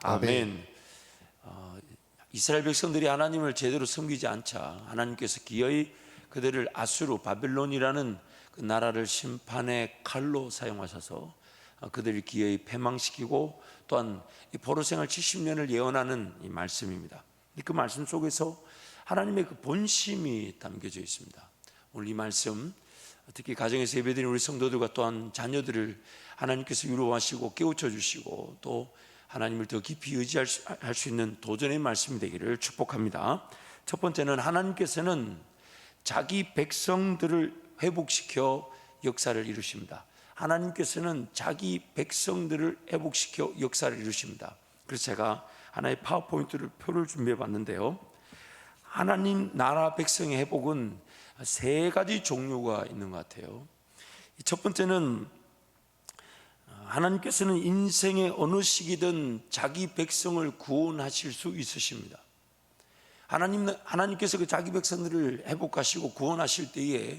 아멘. 이스라엘 백성들이 하나님을 제대로 섬기지 않자 하나님께서 기어이 그들을 아수르 바벨론이라는 그 나라를 심판의 칼로 사용하셔서 그들을 기어이 패망시키고 또한 이 포로 생활 70년을 예언하는 이 말씀입니다. 그 말씀 속에서 하나님의 그 본심이 담겨져 있습니다. 오늘 이 말씀 특히 가정에서 예배드리는 우리 성도들과 또한 자녀들을 하나님께서 위로하시고 깨우쳐 주시고 또 하나님을 더 깊이 의지할 수 있는 도전의 말씀이 되기를 축복합니다. 첫 번째는 하나님께서는 자기 백성들을 회복시켜 역사를 이루십니다. 하나님께서는 자기 백성들을 회복시켜 역사를 이루십니다. 그래서 제가 하나의 파워포인트를 표를 준비해 봤는데요. 하나님 나라 백성의 회복은 세 가지 종류가 있는 것 같아요. 첫 번째는 하나님께서는 인생의 어느 시기든 자기 백성을 구원하실 수 있으십니다. 하나님께서 그 자기 백성들을 회복하시고 구원하실 때에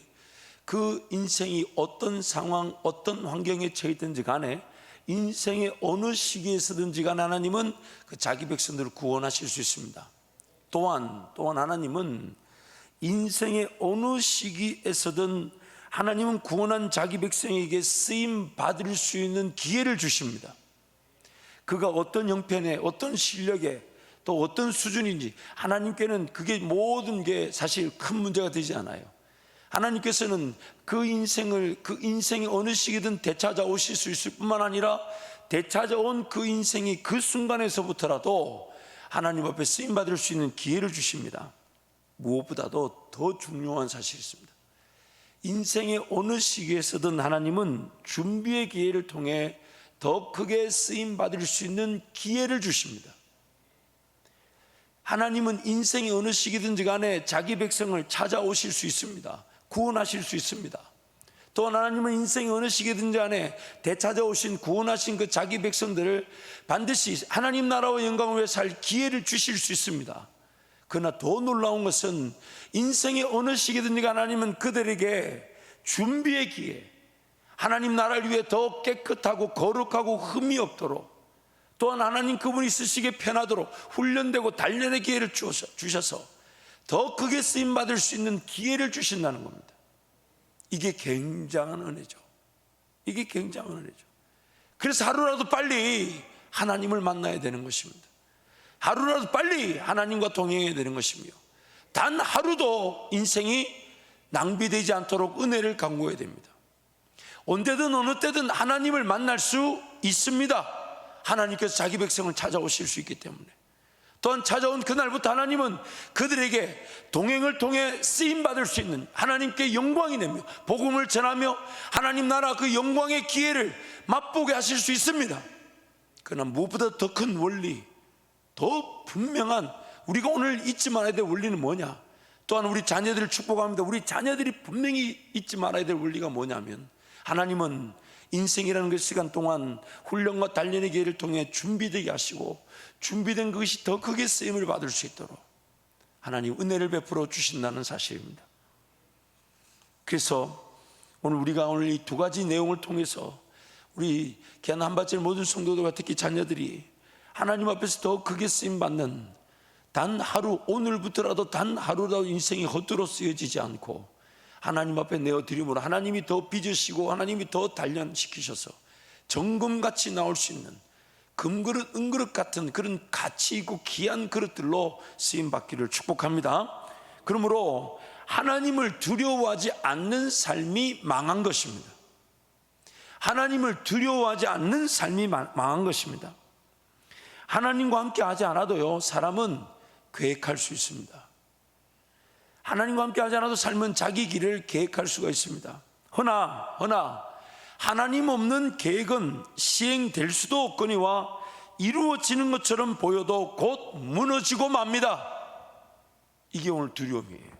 그 인생이 어떤 상황, 어떤 환경에 처해있든지 간에 인생의 어느 시기에서든지 간에 하나님은 그 자기 백성들을 구원하실 수 있습니다. 또한 하나님은 인생의 어느 시기에서든 하나님은 구원한 자기 백성에게 쓰임 받을 수 있는 기회를 주십니다. 그가 어떤 형편에 어떤 실력에 또 어떤 수준인지 하나님께는 그게 모든 게 사실 큰 문제가 되지 않아요. 하나님께서는 그 인생의 어느 시기든 되찾아오실 수 있을 뿐만 아니라 되찾아온 그 인생이 그 순간에서부터라도 하나님 앞에 쓰임받을 수 있는 기회를 주십니다. 무엇보다도 더 중요한 사실이 있습니다. 인생의 어느 시기에서든 하나님은 준비의 기회를 통해 더 크게 쓰임받을 수 있는 기회를 주십니다. 하나님은 인생의 어느 시기든지 간에 자기 백성을 찾아오실 수 있습니다. 구원하실 수 있습니다. 또한 하나님은 인생의 어느 시기든지 간에 되찾아오신 구원하신 그 자기 백성들을 반드시 하나님 나라와 영광을 위해 살 기회를 주실 수 있습니다. 그러나 더 놀라운 것은 인생의 어느 시기든지 하나님은 그들에게 준비의 기회, 하나님 나라를 위해 더 깨끗하고 거룩하고 흠이 없도록 또한 하나님 그분이 쓰시기에 편하도록 훈련되고 단련의 기회를 주셔서 더 크게 쓰임받을 수 있는 기회를 주신다는 겁니다. 이게 굉장한 은혜죠. 이게 굉장한 은혜죠. 그래서 하루라도 빨리 하나님을 만나야 되는 것입니다. 하루라도 빨리 하나님과 동행해야 되는 것이며 단 하루도 인생이 낭비되지 않도록 은혜를 강구해야 됩니다. 언제든 어느 때든 하나님을 만날 수 있습니다. 하나님께서 자기 백성을 찾아오실 수 있기 때문에 또한 찾아온 그날부터 하나님은 그들에게 동행을 통해 쓰임받을 수 있는 하나님께 영광이 되며 복음을 전하며 하나님 나라 그 영광의 기회를 맛보게 하실 수 있습니다. 그러나 무엇보다 더 큰 원리, 더 분명한 우리가 오늘 잊지 말아야 될 원리는 뭐냐? 또한 우리 자녀들을 축복합니다. 우리 자녀들이 분명히 잊지 말아야 될 원리가 뭐냐면 하나님은 인생이라는 그 시간 동안 훈련과 단련의 기회를 통해 준비되게 하시고 준비된 그것이 더 크게 쓰임을 받을 수 있도록 하나님 은혜를 베풀어 주신다는 사실입니다. 그래서 오늘 이 두 가지 내용을 통해서 우리 귀한 한밭질 모든 성도들과 특히 자녀들이 하나님 앞에서 더 크게 쓰임받는 단 하루, 오늘부터라도 단 하루라도 인생이 헛되로 쓰여지지 않고 하나님 앞에 내어드림으로 하나님이 더 빚으시고 하나님이 더 단련시키셔서 정금같이 나올 수 있는 금그릇, 은그릇 같은 그런 가치 있고 귀한 그릇들로 쓰임받기를 축복합니다. 그러므로 하나님을 두려워하지 않는 삶이 망한 것입니다. 하나님을 두려워하지 않는 삶이 망한 것입니다. 하나님과 함께 하지 않아도요 사람은 계획할 수 있습니다. 하나님과 함께 하지 않아도 삶은 자기 길을 계획할 수가 있습니다. 허나 하나님 없는 계획은 시행될 수도 없거니와 이루어지는 것처럼 보여도 곧 무너지고 맙니다. 이게 오늘 두려움이에요.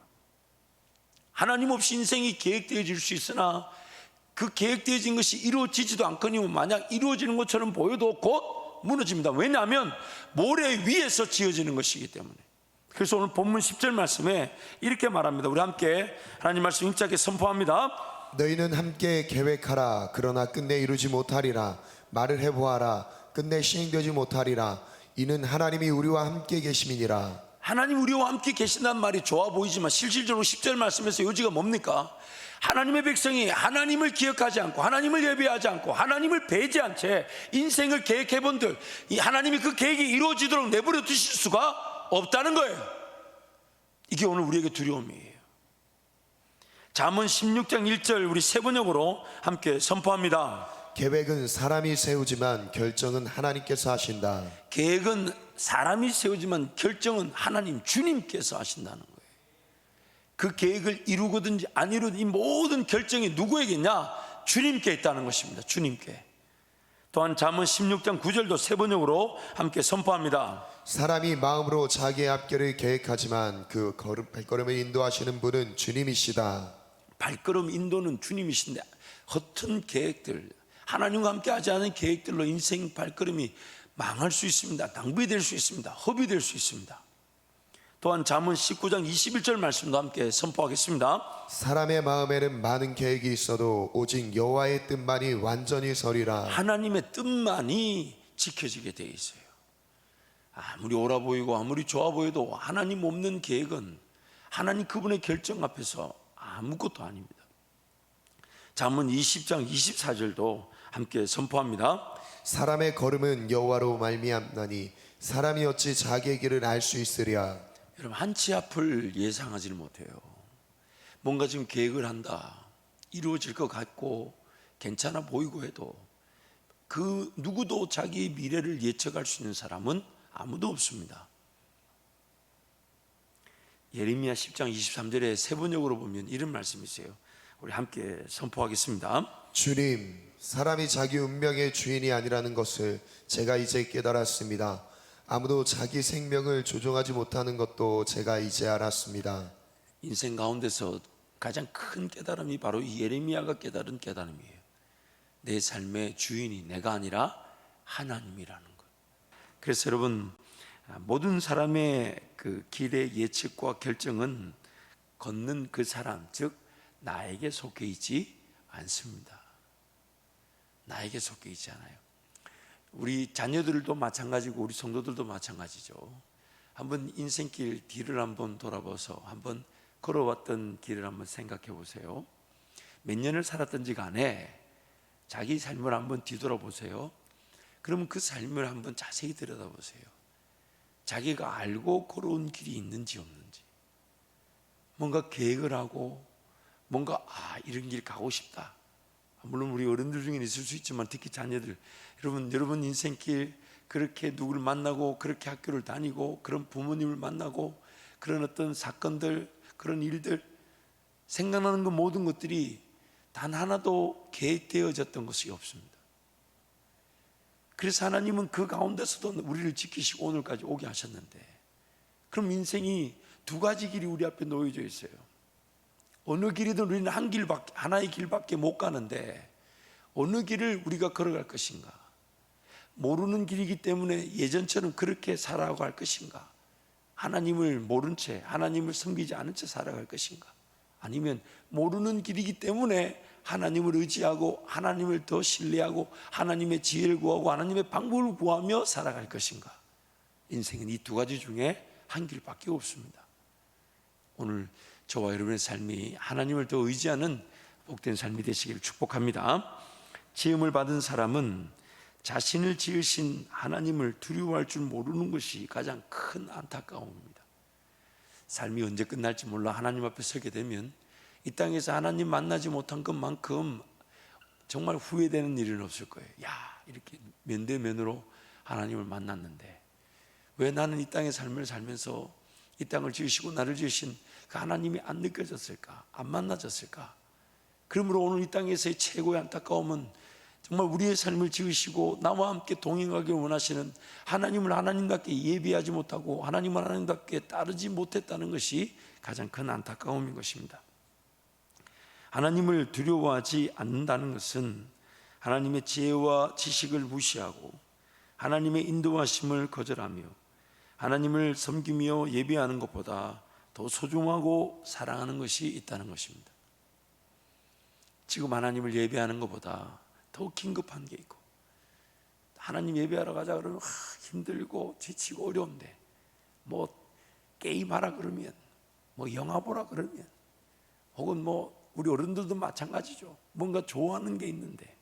하나님 없이 인생이 계획되어질 수 있으나 그 계획되어진 것이 이루어지지도 않거니와 만약 이루어지는 것처럼 보여도 곧 무너집니다. 왜냐하면 모래 위에서 지어지는 것이기 때문에. 그래서 오늘 본문 10절 말씀에 이렇게 말합니다. 우리 함께 하나님 말씀 힘차게 선포합니다. 너희는 함께 계획하라. 그러나 끝내 이루지 못하리라. 말을 해보아라. 끝내 시행되지 못하리라. 이는 하나님이 우리와 함께 계심이니라. 하나님 우리와 함께 계신다는 말이 좋아 보이지만 실질적으로 10절 말씀에서 요지가 뭡니까? 하나님의 백성이 하나님을 기억하지 않고 하나님을 예배하지 않고 하나님을 배제한 채 인생을 계획해본들 이 하나님이 그 계획이 이루어지도록 내버려 두실 수가 없다는 거예요. 이게 오늘 우리에게 두려움이에요. 잠언 16장 1절 우리 세 번역으로 함께 선포합니다. 계획은 사람이 세우지만 결정은 하나님께서 하신다. 계획은 사람이 세우지만 결정은 하나님 주님께서 하신다는 거예요. 그 계획을 이루거든지 안 이루든 이 모든 결정이 누구에게 있냐? 주님께 있다는 것입니다. 주님께. 또한 잠언 16장 9절도 세 번역으로 함께 선포합니다. 사람이 마음으로 자기의 앞길을 계획하지만 그 발걸음을 인도하시는 분은 주님이시다. 발걸음 인도는 주님이신데 허튼 계획들, 하나님과 함께 하지 않은 계획들로 인생 발걸음이 망할 수 있습니다. 낭비될 수 있습니다. 허비될 수 있습니다. 또한 잠언 19장 21절 말씀도 함께 선포하겠습니다. 사람의 마음에는 많은 계획이 있어도 오직 여호와의 뜻만이 완전히 서리라. 하나님의 뜻만이 지켜지게 되어 있어요. 아무리 옳아 보이고 아무리 좋아 보여도 하나님 없는 계획은 하나님 그분의 결정 앞에서 아무것도 아닙니다. 잠언 20장 24절도 함께 선포합니다. 사람의 걸음은 여호와로 말미암나니 사람이 어찌 자기의 길을 알 수 있으랴. 여러분 한치 앞을 예상하지를 못해요. 뭔가 지금 계획을 한다, 이루어질 것 같고 괜찮아 보이고 해도 그 누구도 자기의 미래를 예측할 수 있는 사람은 아무도 없습니다. 예레미야 10장 23절에 세 번역으로 보면 이런 말씀이 있어요. 우리 함께 선포하겠습니다. 주님, 사람이 자기 운명의 주인이 아니라는 것을 제가 이제 깨달았습니다. 아무도 자기 생명을 조종하지 못하는 것도 제가 이제 알았습니다. 인생 가운데서 가장 큰 깨달음이 바로 이 예레미야가 깨달은 깨달음이에요. 내 삶의 주인이 내가 아니라 하나님이라는 것. 그래서 여러분, 모든 사람의 그 길의 예측과 결정은 걷는 그 사람, 즉 나에게 속해 있지 않습니다. 나에게 속해 있지 않아요. 우리 자녀들도 마찬가지고 우리 성도들도 마찬가지죠. 한번 인생길 뒤를 한번 돌아봐서 한번 걸어왔던 길을 한번 생각해 보세요. 몇 년을 살았든지 간에 자기 삶을 한번 뒤돌아보세요. 그러면 그 삶을 한번 자세히 들여다보세요. 자기가 알고 걸어온 길이 있는지 없는지, 뭔가 계획을 하고 뭔가 이런 길 가고 싶다. 물론 우리 어른들 중에는 있을 수 있지만 특히 자녀들, 여러분 인생길 그렇게 누구를 만나고 그렇게 학교를 다니고 그런 부모님을 만나고 그런 어떤 사건들, 그런 일들 생각나는 그 모든 것들이 단 하나도 계획되어졌던 것이 없습니다. 그래서 하나님은 그 가운데서도 우리를 지키시고 오늘까지 오게 하셨는데, 그럼 인생이 두 가지 길이 우리 앞에 놓여져 있어요. 어느 길이든 우리는 하나의 길밖에 못 가는데 어느 길을 우리가 걸어갈 것인가? 모르는 길이기 때문에 예전처럼 그렇게 살아갈 것인가? 하나님을 모른 채, 하나님을 섬기지 않은 채 살아갈 것인가? 아니면 모르는 길이기 때문에 하나님을 의지하고 하나님을 더 신뢰하고 하나님의 지혜를 구하고 하나님의 방법을 구하며 살아갈 것인가? 인생은 이 두 가지 중에 한 길밖에 없습니다. 오늘 저와 여러분의 삶이 하나님을 더 의지하는 복된 삶이 되시기를 축복합니다. 지음을 받은 사람은 자신을 지으신 하나님을 두려워할 줄 모르는 것이 가장 큰 안타까움입니다. 삶이 언제 끝날지 몰라 하나님 앞에 서게 되면 이 땅에서 하나님 만나지 못한 것만큼 정말 후회되는 일은 없을 거예요. 이렇게 면대면으로 하나님을 만났는데 왜 나는 이 땅의 삶을 살면서 이 땅을 지으시고 나를 지으신 그 하나님이 안 느껴졌을까? 안 만나졌을까? 그러므로 오늘 이 땅에서의 최고의 안타까움은 정말 우리의 삶을 지으시고 나와 함께 동행하길 원하시는 하나님을 하나님답게 예비하지 못하고 하나님을 하나님답게 따르지 못했다는 것이 가장 큰 안타까움인 것입니다. 하나님을 두려워하지 않는다는 것은 하나님의 지혜와 지식을 무시하고 하나님의 인도하심을 거절하며 하나님을 섬기며 예배하는 것보다 더 소중하고 사랑하는 것이 있다는 것입니다. 지금 하나님을 예배하는 것보다 더 긴급한 게 있고 하나님 예배하러 가자 그러면 힘들고 지치고 어려운데, 뭐 게임하라 그러면, 뭐 영화 보라 그러면, 혹은 뭐 우리 어른들도 마찬가지죠. 뭔가 좋아하는 게 있는데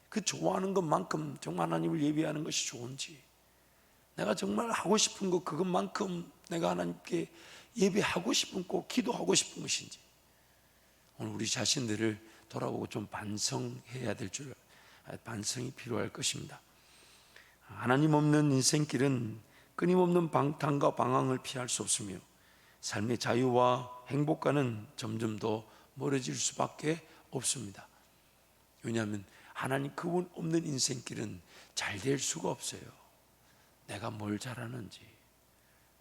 그 좋아하는 것만큼 정말 하나님을 예배하는 것이 좋은지, 내가 정말 하고 싶은 것 그것만큼 내가 하나님께 예배하고 싶은 것, 기도하고 싶은 것인지, 오늘 우리 자신들을 돌아보고 좀 반성해야 될 줄, 반성이 필요할 것입니다. 하나님 없는 인생길은 끊임없는 방탕과 방황을 피할 수 없으며 삶의 자유와 행복과는 점점 더 멀어질 수밖에 없습니다. 왜냐하면 하나님 그분 없는 인생길은 잘 될 수가 없어요. 내가 뭘 잘하는지,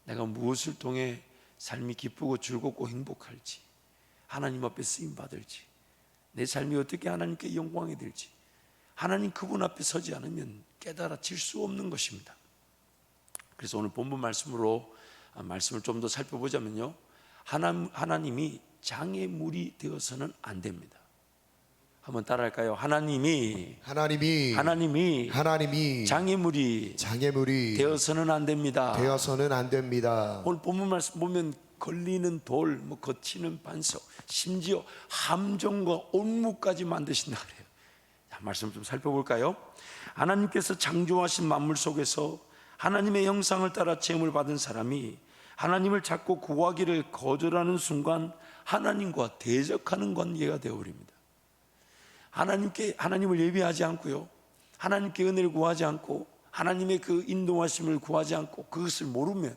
내가 무엇을 통해 삶이 기쁘고 즐겁고 행복할지, 하나님 앞에 쓰임받을지, 내 삶이 어떻게 하나님께 영광이 될지, 하나님 그분 앞에 서지 않으면 깨달아질 수 없는 것입니다. 그래서 오늘 본문 말씀으로 말씀을 좀 더 살펴보자면요, 하나님이 장애물이 되어서는 안 됩니다. 한번 따라할까요? 하나님이 장애물이 되어서는 안 됩니다. 오늘 본문 말씀 보면 걸리는 돌, 뭐 거치는 반석, 심지어 함정과 온무까지 만드신다 그래요. 자, 말씀 좀 살펴볼까요? 하나님께서 창조하신 만물 속에서 하나님의 형상을 따라 체험을 받은 사람이 하나님을 찾고 구하기를 거절하는 순간 하나님과 대적하는 관계가 되어버립니다. 하나님을 예배하지 않고요, 하나님께 은혜를 구하지 않고 하나님의 그 인도하심을 구하지 않고 그것을 모르면,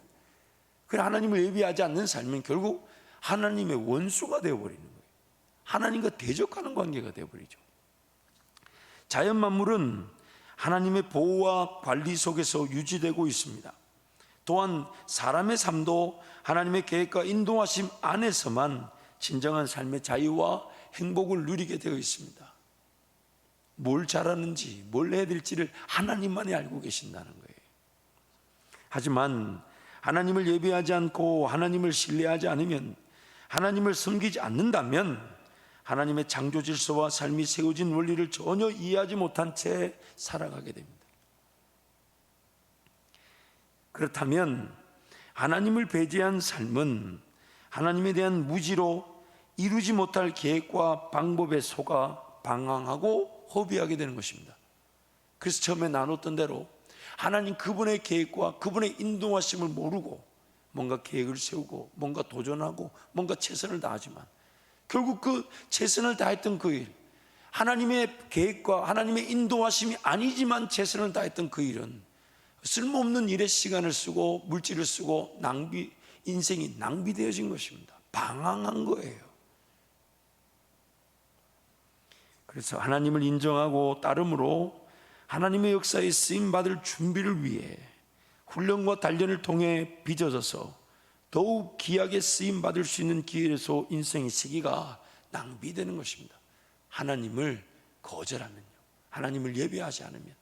그래 하나님을 예배하지 않는 삶은 결국 하나님의 원수가 되어버리는 거예요. 하나님과 대적하는 관계가 되어버리죠. 자연 만물은 하나님의 보호와 관리 속에서 유지되고 있습니다. 또한 사람의 삶도 하나님의 계획과 인도하심 안에서만 진정한 삶의 자유와 행복을 누리게 되어 있습니다. 뭘 잘하는지, 뭘 해야 될지를 하나님만이 알고 계신다는 거예요. 하지만 하나님을 예배하지 않고 하나님을 신뢰하지 않으면, 하나님을 섬기지 않는다면 하나님의 창조 질서와 삶이 세워진 원리를 전혀 이해하지 못한 채 살아가게 됩니다. 그렇다면 하나님을 배제한 삶은 하나님에 대한 무지로 이루지 못할 계획과 방법에 속아 방황하고 허비하게 되는 것입니다. 그래서 처음에 나눴던 대로 하나님 그분의 계획과 그분의 인도하심을 모르고 뭔가 계획을 세우고 뭔가 도전하고 뭔가 최선을 다하지만, 결국 그 최선을 다했던 그 일, 하나님의 계획과 하나님의 인도하심이 아니지만 최선을 다했던 그 일은 쓸모없는 일에 시간을 쓰고 물질을 쓰고 인생이 낭비되어진 것입니다. 방황한 거예요. 그래서 하나님을 인정하고 따름으로 하나님의 역사에 쓰임받을 준비를 위해 훈련과 단련을 통해 빚어져서 더욱 귀하게 쓰임받을 수 있는 기회에서 인생의 시기가 낭비되는 것입니다. 하나님을 거절하면요, 하나님을 예배하지 않으면,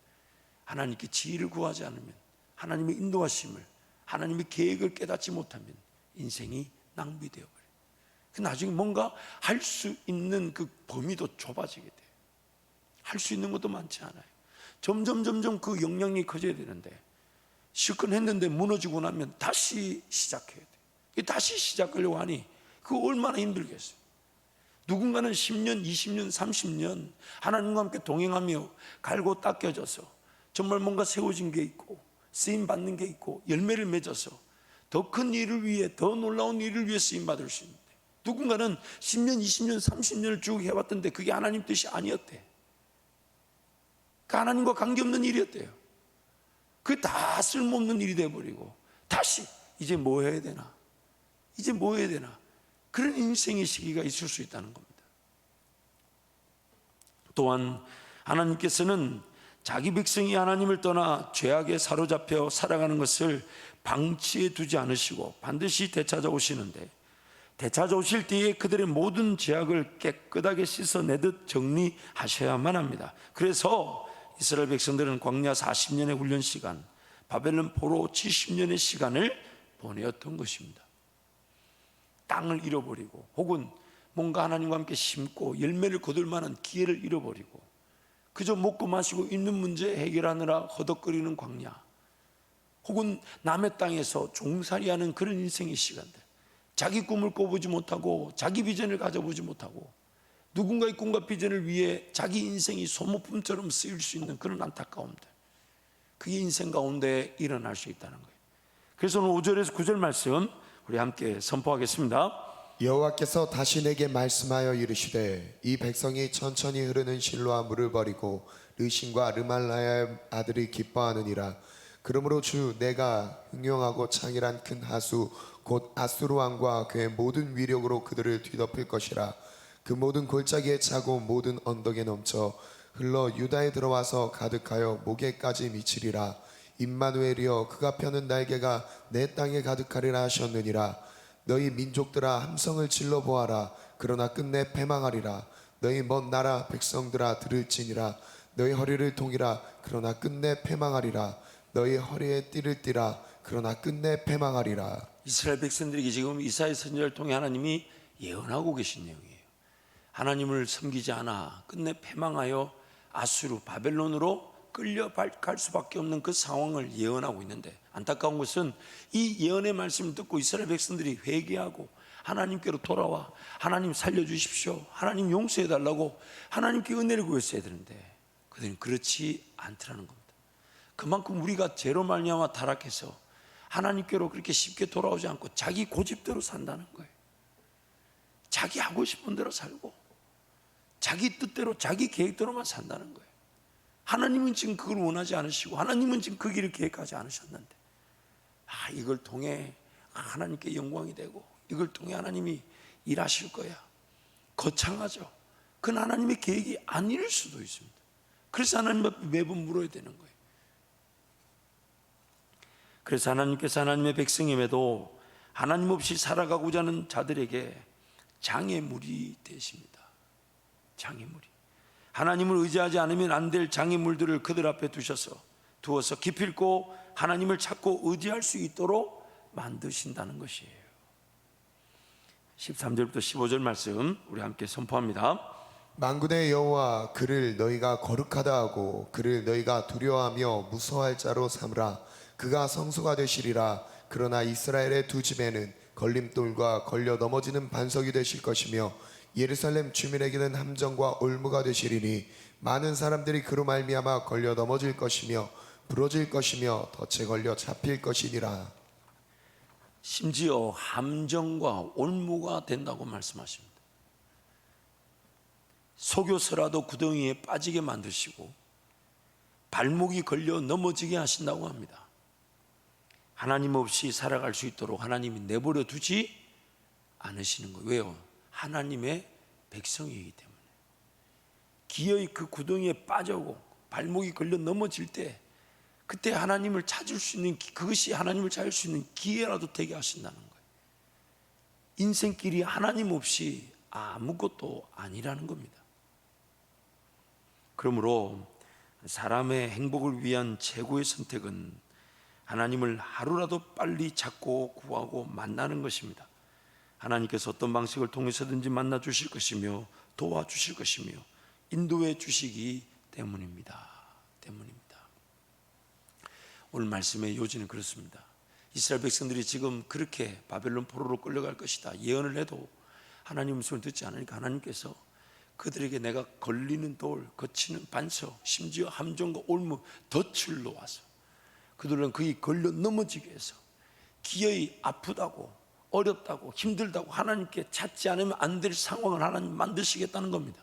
하나님께 지혜를 구하지 않으면, 하나님의 인도하심을, 하나님의 계획을 깨닫지 못하면 인생이 낭비되어 버려요. 나중에 뭔가 할 수 있는 그 범위도 좁아지게 돼요. 할 수 있는 것도 많지 않아요. 점점 그 역량이 커져야 되는데, 실컷 했는데 무너지고 나면 다시 시작해야 돼요. 다시 시작하려고 하니 그거 얼마나 힘들겠어요. 누군가는 10년, 20년, 30년 하나님과 함께 동행하며 갈고 닦여져서 정말 뭔가 세워진 게 있고 쓰임받는 게 있고 열매를 맺어서 더 큰 일을 위해, 더 놀라운 일을 위해 쓰임받을 수 있는데, 누군가는 10년, 20년, 30년을 쭉 해왔던데 그게 하나님 뜻이 아니었대. 그 하나님과 관계없는 일이었대요. 그게 다 쓸모없는 일이 돼버리고 다시 이제 뭐 해야 되나, 이제 뭐 해야 되나, 그런 인생의 시기가 있을 수 있다는 겁니다. 또한 하나님께서는 자기 백성이 하나님을 떠나 죄악에 사로잡혀 살아가는 것을 방치해 두지 않으시고 반드시 되찾아오시는데, 되찾아오실 때에 그들의 모든 죄악을 깨끗하게 씻어내듯 정리하셔야만 합니다. 그래서 이스라엘 백성들은 광야 40년의 훈련 시간, 바벨론 포로 70년의 시간을 보내었던 것입니다. 땅을 잃어버리고 혹은 뭔가 하나님과 함께 심고 열매를 거둘 만한 기회를 잃어버리고, 그저 먹고 마시고 있는 문제 해결하느라 허덕거리는 광야, 혹은 남의 땅에서 종살이하는 그런 인생의 시간들, 자기 꿈을 꿔보지 못하고 자기 비전을 가져보지 못하고 누군가의 꿈과 비전을 위해 자기 인생이 소모품처럼 쓰일 수 있는 그런 안타까움들, 그게 인생 가운데 일어날 수 있다는 거예요. 그래서 오늘 5절에서 9절 말씀 우리 함께 선포하겠습니다. 여호와께서 다시 내게 말씀하여 이르시되 이 백성이 천천히 흐르는 실로아 물을 버리고 르신과 르말라야의 아들이 기뻐하느니라. 그러므로 주 내가 흥용하고 창일한 큰 하수 곧 아수르 왕과 그의 모든 위력으로 그들을 뒤덮을 것이라. 그 모든 골짜기에 차고 모든 언덕에 넘쳐 흘러 유다에 들어와서 가득하여 목에까지 미치리라. 임마누엘이여 그가 펴는 날개가 내 땅에 가득하리라 하셨느니라. 너희 민족들아 함성을 질러 보아라. 그러나 끝내 패망하리라. 너희 먼 나라 백성들아 들을지니라. 너희 허리를 동이라. 그러나 끝내 패망하리라. 너희 허리에 띠를 띠라. 그러나 끝내 패망하리라. 이스라엘 백성들에게 지금 이사야 선지자를 통해 하나님이 예언하고 계신 내용이에요. 하나님을 섬기지 않아 끝내 패망하여 아수르 바벨론으로 끌려갈 수밖에 없는 그 상황을 예언하고 있는데, 안타까운 것은 이 예언의 말씀을 듣고 이스라엘 백성들이 회개하고 하나님께로 돌아와 하나님 살려주십시오, 하나님 용서해달라고 하나님께 은혜를 구했어야 되는데 그들은 그렇지 않더라는 겁니다. 그만큼 우리가 죄로 말미암아 타락해서 하나님께로 그렇게 쉽게 돌아오지 않고 자기 고집대로 산다는 거예요. 자기 하고 싶은 대로 살고 자기 뜻대로 자기 계획대로만 산다는 거예요. 하나님은 지금 그걸 원하지 않으시고 하나님은 지금 그 길을 계획하지 않으셨는데, 이걸 통해 하나님께 영광이 되고 이걸 통해 하나님이 일하실 거야, 거창하죠. 그건 하나님의 계획이 아닐 수도 있습니다. 그래서 하나님 앞에 매번 물어야 되는 거예요. 그래서 하나님께서 하나님의 백성임에도 하나님 없이 살아가고자 하는 자들에게 장애물이 되십니다. 장애물이, 하나님을 의지하지 않으면 안 될 장애물들을 그들 앞에 두어서 기필코 하나님을 찾고 의지할 수 있도록 만드신다는 것이에요. 13절부터 15절 말씀 우리 함께 선포합니다. 만군의 여호와 그를 너희가 거룩하다 하고 그를 너희가 두려워하며 무서워할 자로 삼으라. 그가 성소가 되시리라. 그러나 이스라엘의 두 집에는 걸림돌과 걸려 넘어지는 반석이 되실 것이며 예루살렘 주민에게는 함정과 올무가 되시리니 많은 사람들이 그로 말미암아 걸려 넘어질 것이며 부러질 것이며 덫에 걸려 잡힐 것이니라. 심지어 함정과 올무가 된다고 말씀하십니다. 속여서라도 구덩이에 빠지게 만드시고 발목이 걸려 넘어지게 하신다고 합니다. 하나님 없이 살아갈 수 있도록 하나님이 내버려 두지 않으시는 거예요. 왜요? 하나님의 백성이기 때문에. 기어이 그 구덩이에 빠져고 발목이 걸려 넘어질 때 그때 하나님을 찾을 수 있는, 그것이 하나님을 찾을 수 있는 기회라도 되게 하신다는 거예요. 인생길이 하나님 없이 아무것도 아니라는 겁니다. 그러므로 사람의 행복을 위한 최고의 선택은 하나님을 하루라도 빨리 찾고 구하고 만나는 것입니다. 하나님께서 어떤 방식을 통해서든지 만나 주실 것이며 도와주실 것이며 인도해 주시기 때문입니다. 오늘 말씀의 요지는 그렇습니다. 이스라엘 백성들이 지금 그렇게 바벨론 포로로 끌려갈 것이다 예언을 해도 하나님 음성을 듣지 않으니까 하나님께서 그들에게 내가 걸리는 돌, 거치는 반석, 심지어 함정과 올무, 덫을 놓아서 그들은 그에 걸려 넘어지게 해서 기어이 아프다고 어렵다고 힘들다고 하나님께 찾지 않으면 안 될 상황을 하나님 만드시겠다는 겁니다.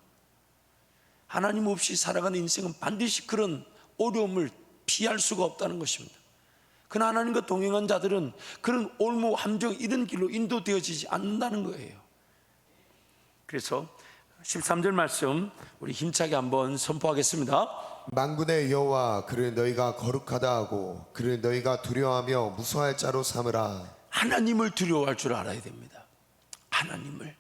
하나님 없이 살아가는 인생은 반드시 그런 어려움을 피할 수가 없다는 것입니다. 그러나 하나님과 동행한 자들은 그런 올무, 함정 이런 길로 인도되어지지 않는다는 거예요. 그래서 13절 말씀 우리 힘차게 한번 선포하겠습니다. 만군의 여호와 그를 너희가 거룩하다 하고 그를 너희가 두려워하며 무서워할 자로 삼으라. 하나님을 두려워할 줄 알아야 됩니다. 하나님을.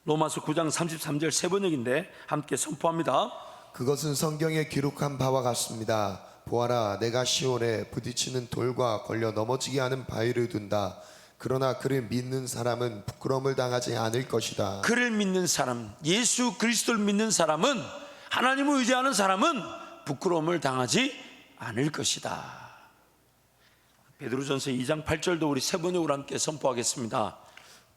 로마서 9장 33절 세 번역인데 함께 선포합니다. 그것은 성경에 기록한 바와 같습니다. 보아라 내가 시온에 부딪히는 돌과 걸려 넘어지게 하는 바위를 둔다. 그러나 그를 믿는 사람은 부끄러움을 당하지 않을 것이다. 그를 믿는 사람, 예수 그리스도를 믿는 사람은 하나님을 의지하는 사람은 부끄러움을 당하지 않을 것이다. 베드로전서 2장 8절도 우리 세 번역으로 함께 선포하겠습니다.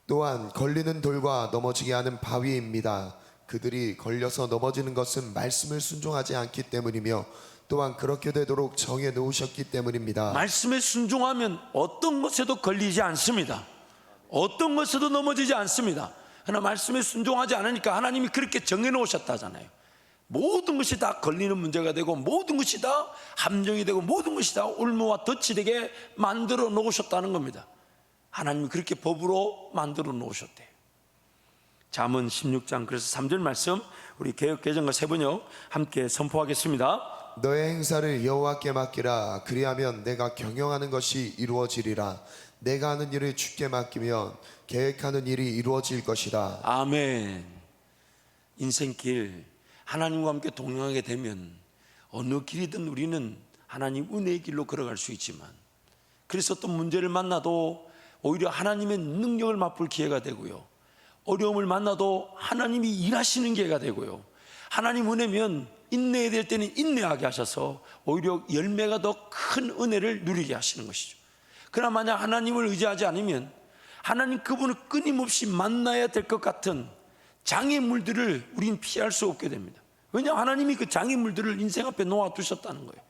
또한 걸리는 돌과 넘어지게 하는 바위입니다. 그들이 걸려서 넘어지는 것은 말씀을 순종하지 않기 때문이며 또한 그렇게 되도록 정해 놓으셨기 때문입니다. 말씀에 순종하면 어떤 것에도 걸리지 않습니다. 어떤 것에도 넘어지지 않습니다. 그러나 말씀에 순종하지 않으니까 하나님이 그렇게 정해 놓으셨다잖아요. 모든 것이 다 걸리는 문제가 되고 모든 것이 다 함정이 되고 모든 것이 다 올무와 덫이 되게 만들어 놓으셨다는 겁니다. 하나님이 그렇게 법으로 만들어 놓으셨대요. 잠언 16장 그래서 3절 말씀 우리 개역개정과 세번역 함께 선포하겠습니다. 너의 행사를 여호와께 맡기라. 그리하면 내가 경영하는 것이 이루어지리라. 내가 하는 일을 주께 맡기면 계획하는 일이 이루어질 것이다. 아멘. 인생길 하나님과 함께 동행하게 되면 어느 길이든 우리는 하나님 은혜의 길로 걸어갈 수 있지만, 그래서 또 문제를 만나도 오히려 하나님의 능력을 맛볼 기회가 되고요, 어려움을 만나도 하나님이 일하시는 기회가 되고요, 하나님 은혜면 인내해야 될 때는 인내하게 하셔서 오히려 열매가 더 큰 은혜를 누리게 하시는 것이죠. 그러나 만약 하나님을 의지하지 않으면 하나님 그분을 끊임없이 만나야 될 것 같은 장애물들을 우린 피할 수 없게 됩니다. 왜냐하면 하나님이 그 장애물들을 인생 앞에 놓아두셨다는 거예요.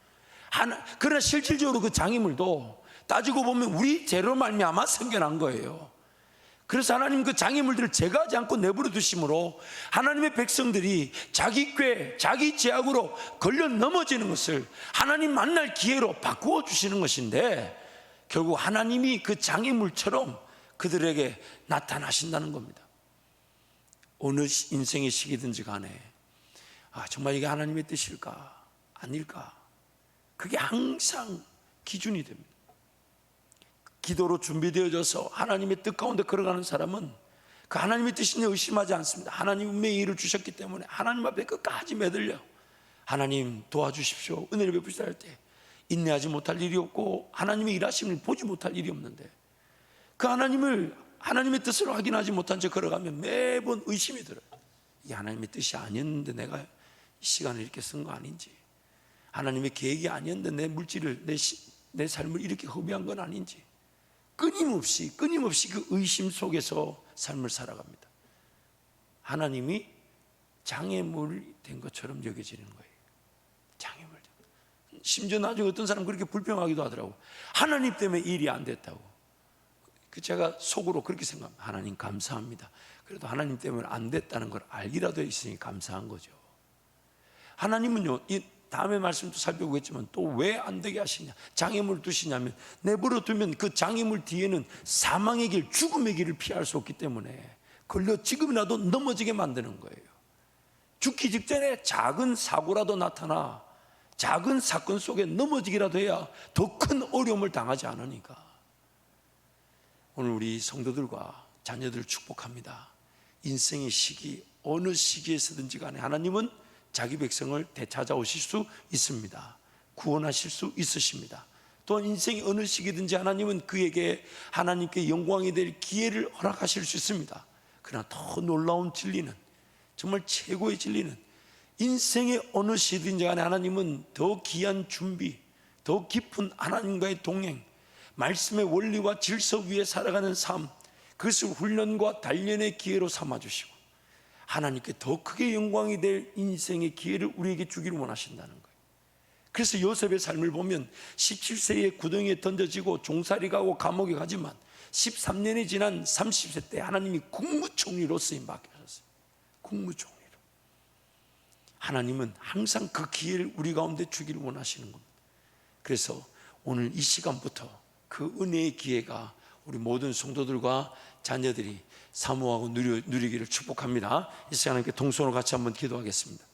그러나 실질적으로 그 장애물도 따지고 보면 우리 죄로 말미암아 생겨난 거예요. 그래서 하나님 그 장애물들을 제거하지 않고 내버려 두심으로 하나님의 백성들이 자기 꾀, 자기 죄악으로 걸려 넘어지는 것을 하나님 만날 기회로 바꾸어 주시는 것인데, 결국 하나님이 그 장애물처럼 그들에게 나타나신다는 겁니다. 어느 인생의 시기든지 간에 정말 이게 하나님의 뜻일까 아닐까, 그게 항상 기준이 됩니다. 기도로 준비되어져서 하나님의 뜻 가운데 걸어가는 사람은 그 하나님의 뜻이냐 의심하지 않습니다. 하나님 운명의 일을 주셨기 때문에 하나님 앞에 끝까지 매달려 하나님 도와주십시오, 은혜를 베푸시다 할 때 인내하지 못할 일이 없고 하나님의 일하심을 보지 못할 일이 없는데, 그 하나님의 뜻을 확인하지 못한 채 걸어가면 매번 의심이 들어요. 이게 하나님의 뜻이 아니었는데 내가 이 시간을 이렇게 쓴 거 아닌지, 하나님의 계획이 아니었는데 내 물질을 내 삶을 이렇게 허비한 건 아닌지, 끊임없이 그 의심 속에서 삶을 살아갑니다. 하나님이 장애물이 된 것처럼 여겨지는 거예요. 장애물. 심지어 나중에 어떤 사람 그렇게 불평하기도 하더라고. 하나님 때문에 일이 안 됐다고. 제가 속으로 그렇게 생각합니다. 하나님 감사합니다. 그래도 하나님 때문에 안 됐다는 걸 알기라도 있으니 감사한 거죠. 하나님은요, 이 다음에 말씀도 살펴보겠지만 또 왜 안 되게 하시냐, 장애물 두시냐면 내버려 두면 그 장애물 뒤에는 사망의 길, 죽음의 길을 피할 수 없기 때문에 걸려 지금이라도 넘어지게 만드는 거예요. 죽기 직전에 작은 사고라도 나타나 작은 사건 속에 넘어지기라도 해야 더 큰 어려움을 당하지 않으니까. 오늘 우리 성도들과 자녀들을 축복합니다. 인생의 시기, 어느 시기에서든지 간에 하나님은 자기 백성을 되찾아오실 수 있습니다. 구원하실 수 있으십니다. 또한 인생의 어느 시기든지 하나님은 그에게 하나님께 영광이 될 기회를 허락하실 수 있습니다. 그러나 더 놀라운 진리는, 정말 최고의 진리는 인생의 어느 시든지 간에 하나님은 더 귀한 준비, 더 깊은 하나님과의 동행, 말씀의 원리와 질서 위에 살아가는 삶, 그것을 훈련과 단련의 기회로 삼아주시고 하나님께 더 크게 영광이 될 인생의 기회를 우리에게 주기를 원하신다는 거예요. 그래서 요셉의 삶을 보면 17세에 구덩이에 던져지고 종살이 가고 감옥에 가지만 13년이 지난 30세 때 하나님이 국무총리로 쓰임 받으셨어요. 국무총리로. 하나님은 항상 그 기회를 우리 가운데 주기를 원하시는 겁니다. 그래서 오늘 이 시간부터 그 은혜의 기회가 우리 모든 성도들과 자녀들이 사모하고 누리기를 축복합니다. 이 시간에 동선으로 같이 한번 기도하겠습니다.